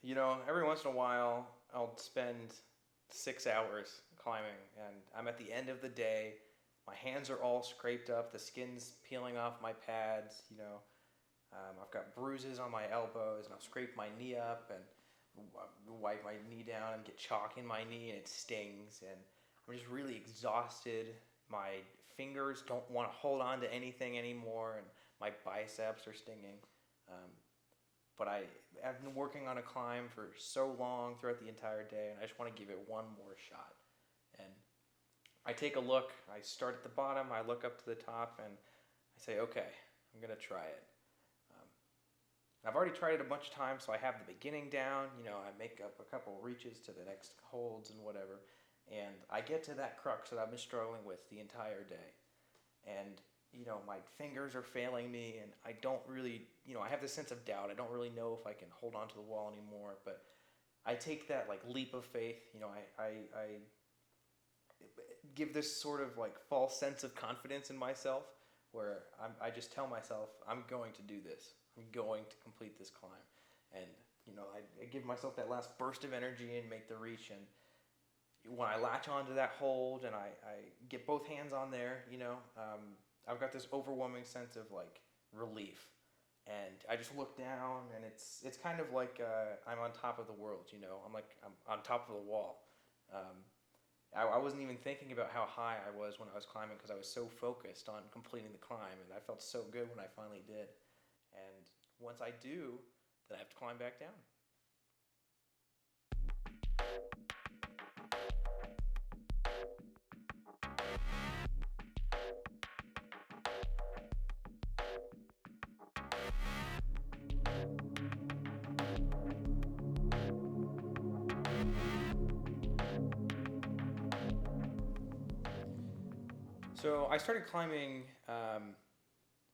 Every once in a while, I'll spend 6 hours climbing, and I'm at the end of the day. My hands are all scraped up, the skin's peeling off my pads. I've got bruises on my elbows, and I've scraped my knee up, and wipe my knee down and get chalk in my knee, and it stings. And I'm just really exhausted. My fingers don't want to hold on to anything anymore, and my biceps are stinging. Um, but I've been working on a climb for so long throughout the entire day, and I just want to give it one more shot. And I take a look, I start at the bottom, I look up to the top, and I say, okay, I'm going to try it. Um, I've already tried it a bunch of times, so I have the beginning down. I make up a couple reaches to the next holds and whatever, and I get to that crux that I've been struggling with the entire day. And my fingers are failing me, and I don't really, I have this sense of doubt. I don't really know if I can hold on to the wall anymore, but I take that like leap of faith. I give this sort of like false sense of confidence in myself where I just tell myself, I'm going to do this. I'm going to complete this climb. And, I give myself that last burst of energy and make the reach. And when I latch onto that hold and I get both hands on there, I've got this overwhelming sense of like relief. And I just look down, and it's kind of like I'm on top of the world. I'm on top of the wall. Um, I wasn't even thinking about how high I was when I was climbing because I was so focused on completing the climb, and I felt so good when I finally did. And once I do, then I have to climb back down. So I started climbing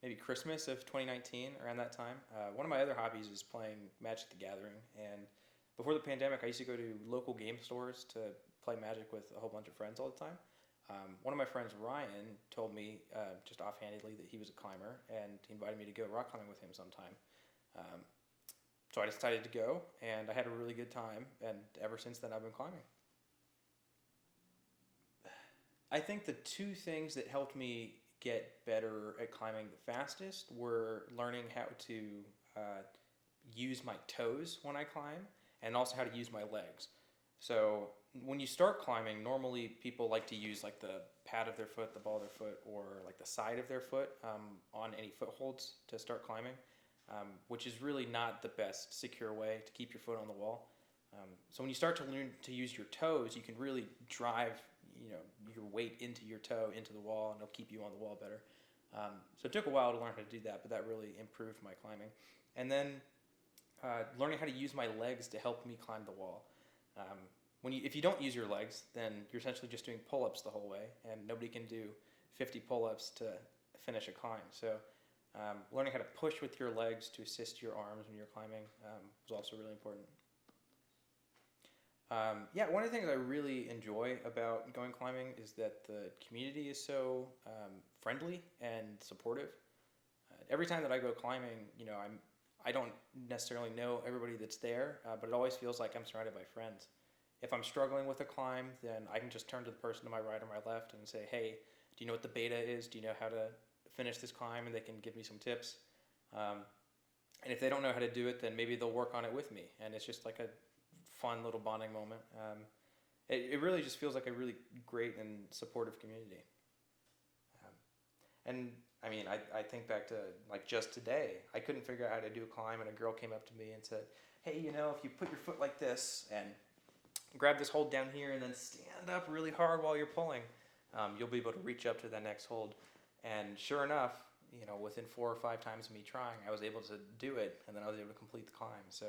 maybe Christmas of 2019, around that time. One of my other hobbies is playing Magic the Gathering, and before the pandemic, I used to go to local game stores to play Magic with a whole bunch of friends all the time. One of my friends, Ryan, told me just offhandedly that he was a climber, and he invited me to go rock climbing with him sometime. Um, so I decided to go, and I had a really good time, and ever since then, I've been climbing. I think the two things that helped me get better at climbing the fastest were learning how to uh, use my toes when I climb, and also how to use my legs. So when you start climbing, normally people like to use like the pad of their foot, the ball of their foot, or like the side of their foot on any footholds to start climbing, which is really not the best secure way to keep your foot on the wall. So when you start to learn to use your toes, you can really drive, your weight into your toe into the wall, and it'll keep you on the wall better. So it took a while to learn how to do that, but that really improved my climbing. And then learning how to use my legs to help me climb the wall. If you don't use your legs, then you're essentially just doing pull-ups the whole way, and nobody can do 50 pull-ups to finish a climb. So learning how to push with your legs to assist your arms when you're climbing was also really important. Yeah, one of the things I really enjoy about going climbing is that the community is so friendly and supportive. Every time that I go climbing, I don't necessarily know everybody that's there, but it always feels like I'm surrounded by friends. If I'm struggling with a climb, then I can just turn to the person to my right or my left and say, "Hey, do you know what the beta is? Do you know how to finish this climb?" And they can give me some tips. Um, and if they don't know how to do it, then maybe they'll work on it with me, and it's just like a fun little bonding moment. It really just feels like a really great and supportive community. Um, and I mean, I think back to like just today, I couldn't figure out how to do a climb, and a girl came up to me and said, "Hey, if you put your foot like this and grab this hold down here and then stand up really hard while you're pulling, you'll be able to reach up to that next hold." And sure enough, within 4 or 5 times of me trying, I was able to do it, and then I was able to complete the climb. So,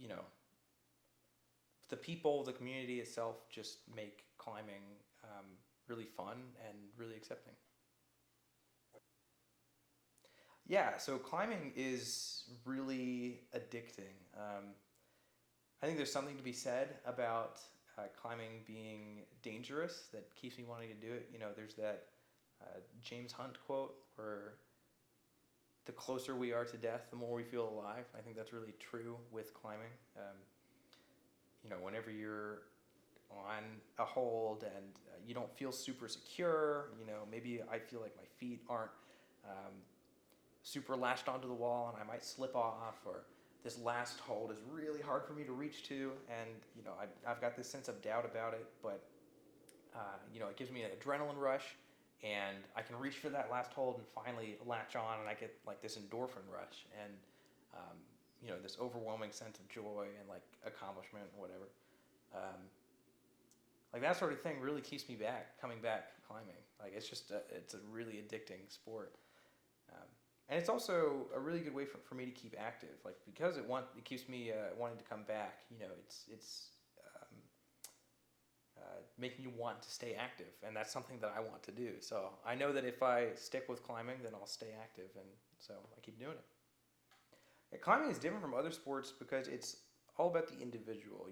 you know, the people, the community itself just make climbing really fun and really accepting. Yeah, so climbing is really addicting. I think there's something to be said about climbing being dangerous that keeps me wanting to do it. There's that James Hunt quote where the closer we are to death, the more we feel alive. I think that's really true with climbing. Whenever you're on a hold and you don't feel super secure, maybe I feel like my feet aren't super lashed onto the wall and I might slip off, or this last hold is really hard for me to reach to, and I've got this sense of doubt about it, but it gives me an adrenaline rush, and I can reach for that last hold and finally latch on, and I get like this endorphin rush and this overwhelming sense of joy and like accomplishment or whatever. Like that sort of thing really keeps me coming back climbing. Like it's a really addicting sport. And it's also a really good way for me to keep active, like because it keeps me wanting to come back. It's making you want to stay active, and that's something that I want to do. So I know that if I stick with climbing, then I'll stay active, and so I keep doing it. Yeah, climbing is different from other sports because it's all about the individual.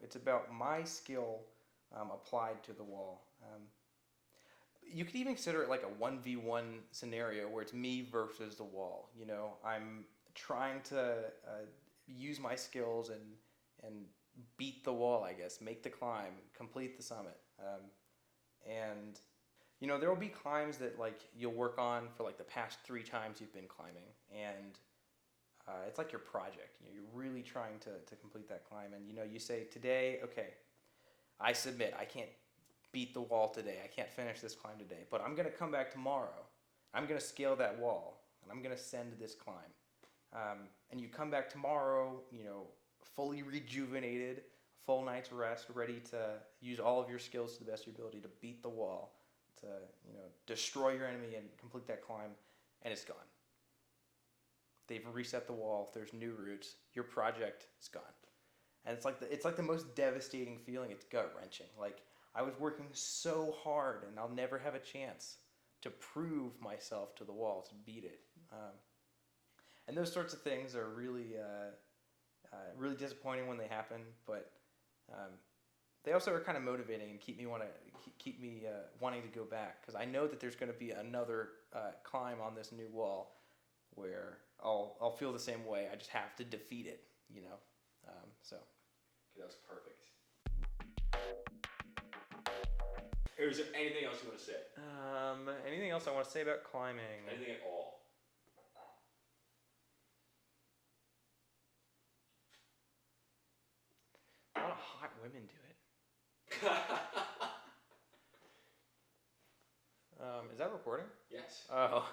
It's about my skill applied to the wall. You could even consider it like a 1v1 scenario where it's me versus the wall. I'm trying to use my skills and beat the wall, I guess, make the climb, complete the summit. And there will be climbs that like you'll work on for like the past 3 times you've been climbing, and it's like your project. You're really trying to complete that climb, and you say today, okay, I submit, I can't beat the wall today. I can't finish this climb today, but I'm going to come back tomorrow. I'm going to scale that wall, and I'm going to send this climb. And you come back tomorrow, fully rejuvenated, full night's rest, ready to use all of your skills to the best of your ability to beat the wall, to destroy your enemy and complete that climb, and it's gone. They've reset the wall. There's new routes. Your project is gone. And it's like the most devastating feeling. It's gut-wrenching. Like, I was working so hard, and I'll never have a chance to prove myself to the wall, to beat it. And those sorts of things are really, really disappointing when they happen. But they also are kind of motivating and keep me wanting to go back, because I know that there's going to be another climb on this new wall where I'll feel the same way. I just have to defeat it. So. Okay, that was perfect. Or is there anything else you want to say? Anything else I want to say about climbing? Anything at all? A lot of hot women do it. Is that recording? Yes. Oh.